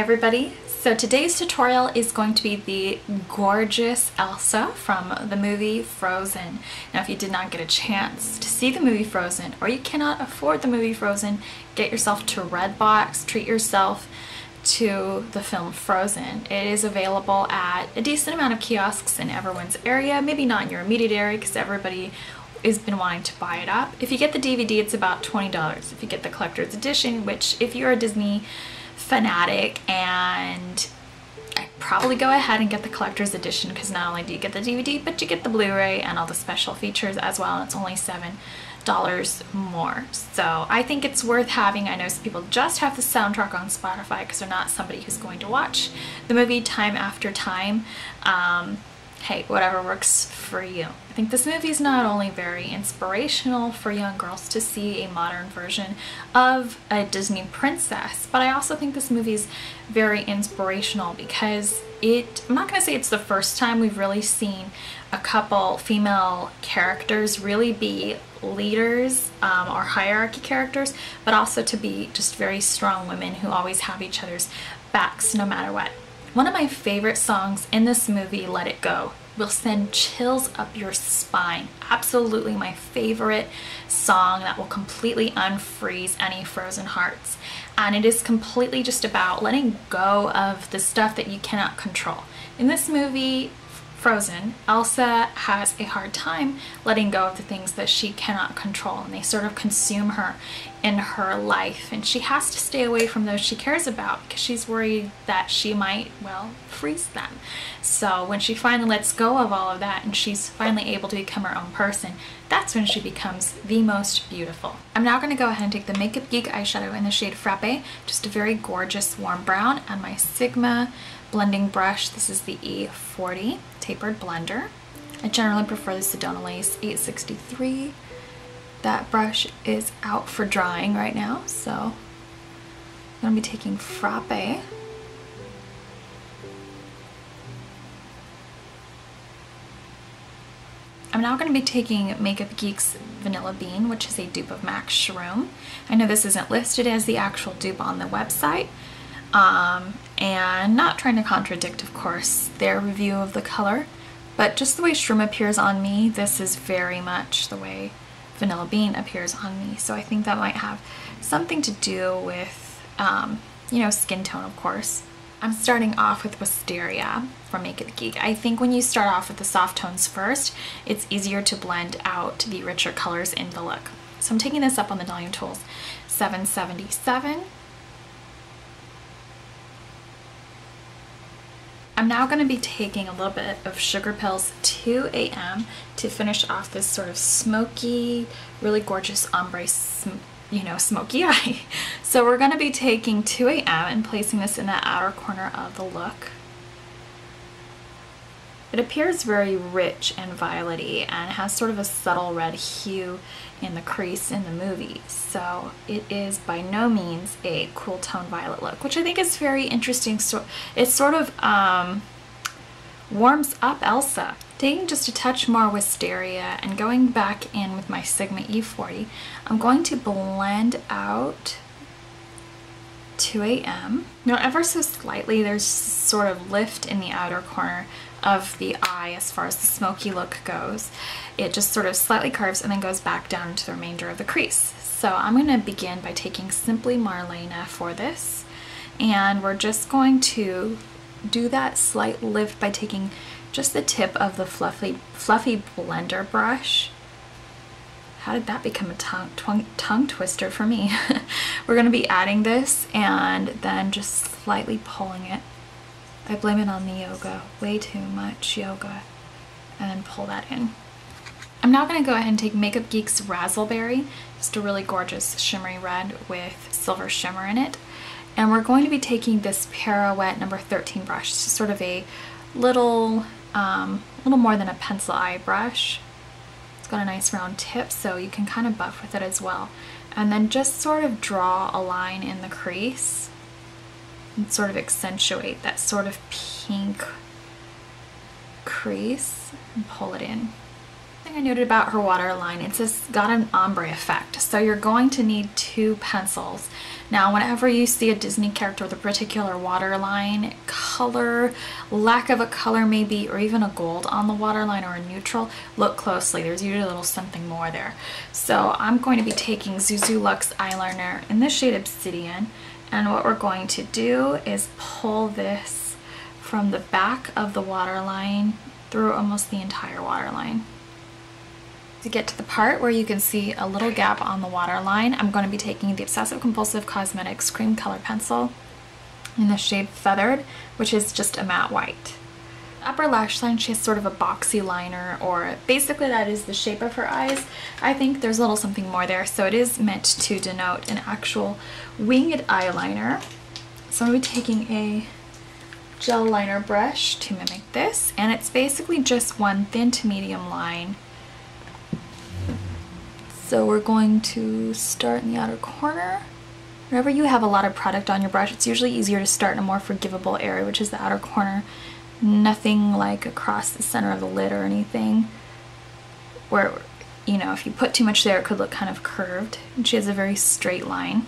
everybody, so today's tutorial is going to be the gorgeous Elsa from the movie Frozen. Now if you did not get a chance to see the movie Frozen, or you cannot afford the movie Frozen, get yourself to Redbox, treat yourself to the film Frozen. It is available at a decent amount of kiosks in everyone's area, maybe not in your immediate area because everybody has been wanting to buy it up. If you get the DVD, it's about $20. If you get the collector's edition, which if you're a Disney fanatic, and I'd probably go ahead and get the collector's edition because not only do you get the DVD, but you get the Blu-ray and all the special features as well, and it's only $7 more. So I think it's worth having. I know some people just have the soundtrack on Spotify because they're not somebody who's going to watch the movie time after time. Hey, whatever works for you. I think this movie is not only very inspirational for young girls to see a modern version of a Disney princess, but I also think this movie is very inspirational because I'm not going to say it's the first time we've really seen a couple female characters really be leaders or hierarchy characters, but also to be just very strong women who always have each other's backs no matter what. One of my favorite songs in this movie, Let It Go, will send chills up your spine. Absolutely my favorite song that will completely unfreeze any frozen hearts. And it is completely just about letting go of the stuff that you cannot control. In this movie, Frozen, Elsa has a hard time letting go of the things that she cannot control, and they sort of consume her in her life, and she has to stay away from those she cares about because she's worried that she might, well, freeze them. So when she finally lets go of all of that and she's finally able to become her own person, that's when she becomes the most beautiful. I'm now going to go ahead and take the Makeup Geek eyeshadow in the shade Frappe, just a very gorgeous warm brown, and my Sigma blending brush. This is the E40 tapered blender. I generally prefer the Sedona Lace 863. That brush is out for drying right now, so I'm going to be taking Frappe. I'm now going to be taking Makeup Geek's Vanilla Bean, which is a dupe of MAC Shroom. I know this isn't listed as the actual dupe on the website, and not trying to contradict, of course, their review of the color, but just the way Shroom appears on me, this is very much the way Vanilla Bean appears on me. So I think that might have something to do with, you know, skin tone, of course. I'm starting off with Wisteria from Makeup Geek. I think when you start off with the soft tones first, it's easier to blend out the richer colors in the look. So I'm taking this up on the Volume Tools 777. I'm now going to be taking a little bit of Sugarpill's 2 AM to finish off this sort of smoky, really gorgeous ombre, you know, smoky eye. So we're going to be taking 2 AM and placing this in the outer corner of the look. It appears very rich and violet-y and has sort of a subtle red hue in the crease in the movie. So it is by no means a cool tone violet look, which I think is very interesting. So it sort of warms up Elsa. Taking just a touch more Wisteria and going back in with my Sigma E40, I'm going to blend out 2 AM. Now ever so slightly there's sort of lift in the outer corner of the eye as far as the smoky look goes. It just sort of slightly curves and then goes back down into the remainder of the crease. So I'm going to begin by taking Simply Marlena for this, and we're just going to do that slight lift by taking just the tip of the fluffy blender brush. How did that become a tongue twister for me? We're going to be adding this and then just slightly pulling it. I blame it on the yoga, way too much yoga, and then pull that in. I'm now going to go ahead and take Makeup Geek's Razzleberry, just a really gorgeous shimmery red with silver shimmer in it. And we're going to be taking this Pirouette number 13 brush, just sort of a little more than a pencil eye brush. It's got a nice round tip, so you can kind of buff with it as well. And then just sort of draw a line in the crease and sort of accentuate that sort of pink crease and pull it in. thing I noted about her waterline, it's just got an ombre effect. So you're going to need two pencils. Now, whenever you see a Disney character with a particular waterline color, lack of a color maybe, or even a gold on the waterline or a neutral, look closely. There's usually a little something more there. So I'm going to be taking Zuzu Luxe eyeliner in the shade Obsidian, and what we're going to do is pull this from the back of the waterline through almost the entire waterline. To get to the part where you can see a little gap on the waterline, I'm going to be taking the Obsessive Compulsive Cosmetics Cream Color Pencil in the shade Feathered, which is just a matte white. The upper lash line, she has sort of a boxy liner, or basically that is the shape of her eyes. I think there's a little something more there, so it is meant to denote an actual winged eyeliner. So I'm going to be taking a gel liner brush to mimic this, and it's basically just one thin to medium line. So we're going to start in the outer corner. Whenever you have a lot of product on your brush, it's usually easier to start in a more forgivable area, which is the outer corner. Nothing like across the center of the lid or anything, where, you know, if you put too much there, it could look kind of curved. And she has a very straight line.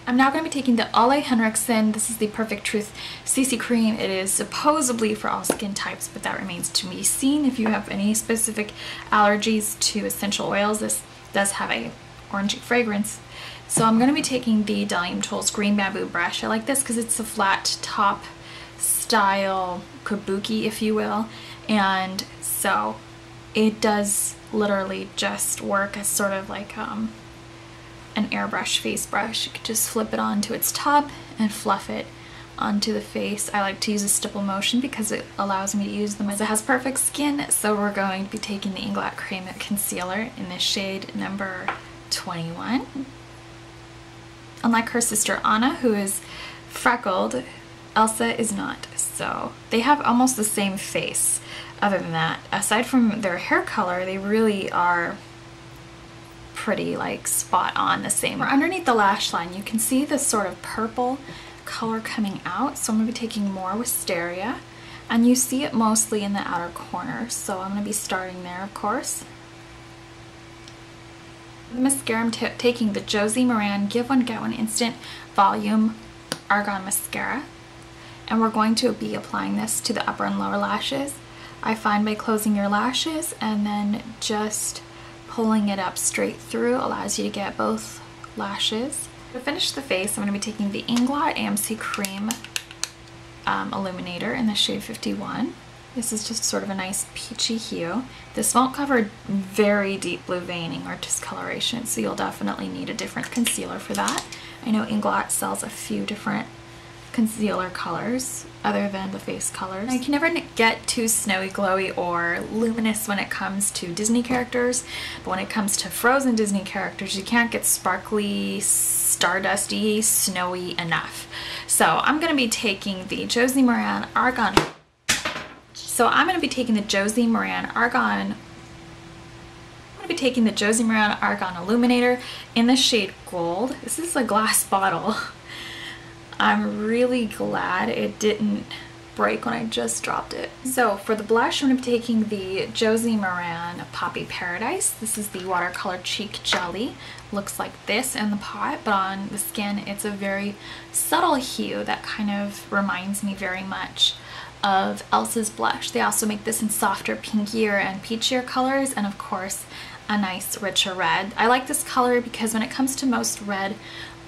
I'm now going to be taking the Ole Henriksen. This is the Perfect Truth CC Cream. It is supposedly for all skin types, but that remains to be seen. If you have any specific allergies to essential oils, this does have a orangey fragrance. So I'm going to be taking the Delium Tools Green Bamboo brush. I like this because it's a flat top style kabuki, if you will, and so it does literally just work as sort of like an airbrush face brush. You could just flip it onto its top and fluff it onto the face. I like to use a stipple motion because it allows me to use them as it has perfect skin. So we're going to be taking the Inglot Cream Concealer in the shade number 21. Unlike her sister Anna, who is freckled, Elsa is not. So they have almost the same face. Other than that, aside from their hair color, they really are pretty like spot on the same. Underneath the lash line, you can see this sort of purple color coming out, so I'm going to be taking more Wisteria, and you see it mostly in the outer corner, so I'm going to be starting there, of course. The mascara, I'm taking the Josie Maran Give One Get One Instant Volume Argan Mascara, and we're going to be applying this to the upper and lower lashes. I find by closing your lashes and then just pulling it up straight through allows you to get both lashes. To finish the face, I'm going to be taking the Inglot AMC Cream Illuminator in the shade 51. This is just sort of a nice peachy hue. This won't cover very deep blue veining or discoloration, so you'll definitely need a different concealer for that. I know Inglot sells a few different concealer colors other than the face colors. You can never get too snowy, glowy, or luminous when it comes to Disney characters, but when it comes to Frozen Disney characters, you can't get sparkly, stardusty, snowy enough. So I'm going to be taking the Josie Maran Argan. Illuminator in the shade Gold. This is a glass bottle. I'm really glad it didn't break when I just dropped it. So for the blush, I'm going to be taking the Josie Maran Poppy Paradise. This is the watercolor cheek jelly. Looks like this in the pot, but on the skin it's a very subtle hue that kind of reminds me very much of Elsa's blush. They also make this in softer, pinkier and peachier colors, and of course a nice richer red. I like this color because when it comes to most red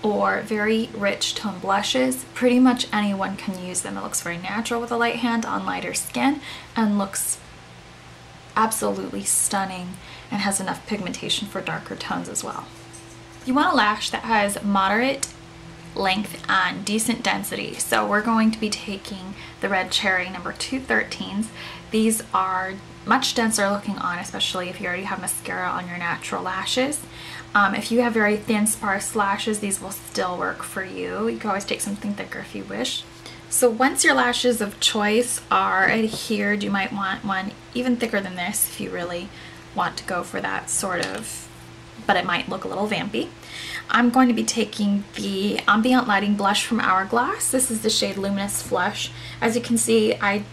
or very rich tone blushes, pretty much anyone can use them. It looks very natural with a light hand on lighter skin and looks absolutely stunning and has enough pigmentation for darker tones as well. You want a lash that has moderate length and decent density, so we're going to be taking the Red Cherry number 213s. These are much denser looking on, especially if you already have mascara on your natural lashes. If you have very thin, sparse lashes, these will still work for you. You can always take something thicker if you wish. So once your lashes of choice are adhered, you might want one even thicker than this if you really want to go for that sort of, but it might look a little vampy. I'm going to be taking the Ambient Lighting Blush from Hourglass. This is the shade Luminous Flush. As you can see, I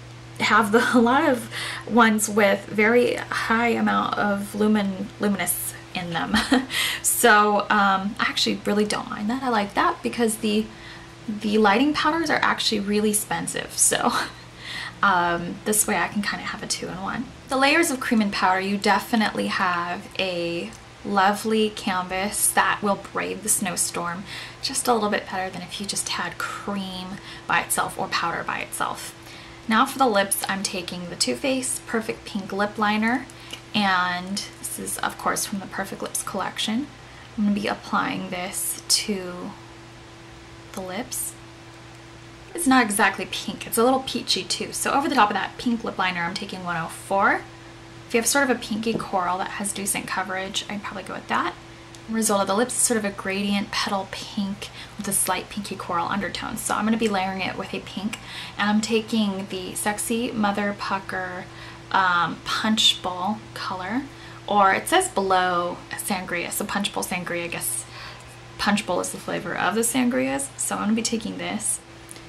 have a lot of ones with very high amount of luminous in them. So I actually really don't mind that. I like that because the lighting powders are actually really expensive. So this way I can kind of have a 2-in-1. The layers of cream and powder, you definitely have a lovely canvas that will brave the snowstorm just a little bit better than if you just had cream by itself or powder by itself. Now for the lips, I'm taking the Too Faced Perfect Pink Lip Liner, and this is of course from the Perfect Lips collection. I'm going to be applying this to the lips. It's not exactly pink, it's a little peachy too. So over the top of that pink lip liner, I'm taking 104. If you have sort of a pinky coral that has decent coverage, I'd probably go with that. The result of the lips is sort of a gradient petal pink with a slight pinky coral undertone. So I'm going to be layering it with a pink, and I'm taking the Sexy Mother Pucker Punch Bowl color, or it says below Sangria, so Punch Bowl Sangria, I guess Punch Bowl is the flavor of the sangrias. So I'm going to be taking this.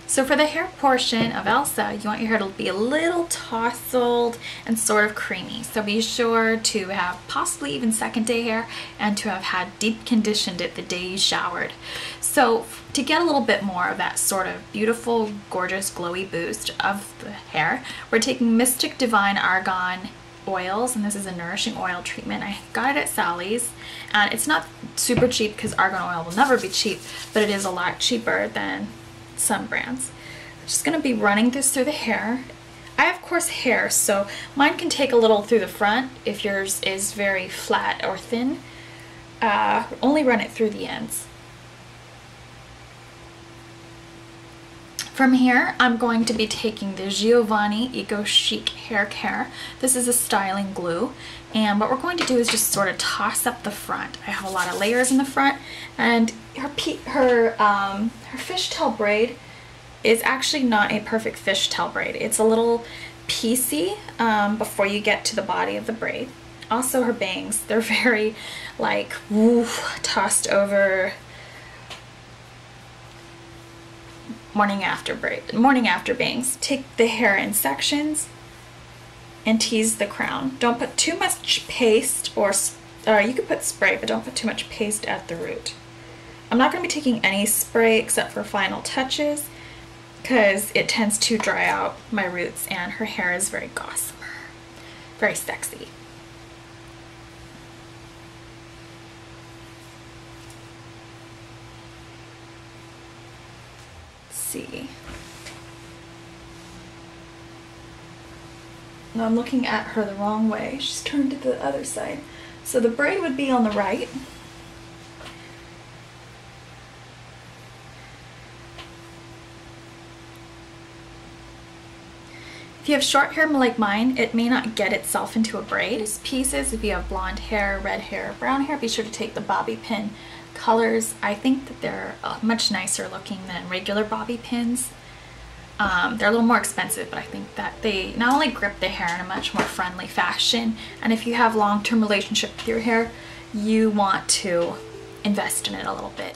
So for the hair portion of Elsa, you want your hair to be a little tousled and sort of creamy. So be sure to have possibly even second day hair and to have had deep conditioned it the day you showered. So to get a little bit more of that sort of beautiful, gorgeous, glowy boost of the hair, we're taking Mystic Divine Argan oils, and this is a nourishing oil treatment. I got it at Sally's, and it's not super cheap because argan oil will never be cheap, but it is a lot cheaper than some brands. I'm just going to be running this through the hair. I have coarse hair, so mine can take a little through the front if yours is very flat or thin. Only run it through the ends. From here, I'm going to be taking the Giovanni Eco Chic Hair Care. This is a styling glue, and what we're going to do is just sort of toss up the front. I have a lot of layers in the front, and her fishtail braid is actually not a perfect fishtail braid. It's a little piecey before you get to the body of the braid. Also her bangs, they're very like tossed over morning after bangs. Take the hair in sections and tease the crown. Don't put too much paste, or you could put spray, but don't put too much paste at the root. I'm not going to be taking any spray except for final touches because it tends to dry out my roots, and her hair is very gossamer, very sexy. See. Now I'm looking at her the wrong way. She's turned to the other side. So the braid would be on the right. If you have short hair like mine, it may not get itself into a braid. There's pieces. If you have blonde hair, red hair, brown hair, be sure to take the bobby pin colors. I think that they're much nicer looking than regular bobby pins. They're a little more expensive, but I think that they not only grip the hair in a much more friendly fashion, and if you have long-term relationship with your hair, you want to invest in it a little bit.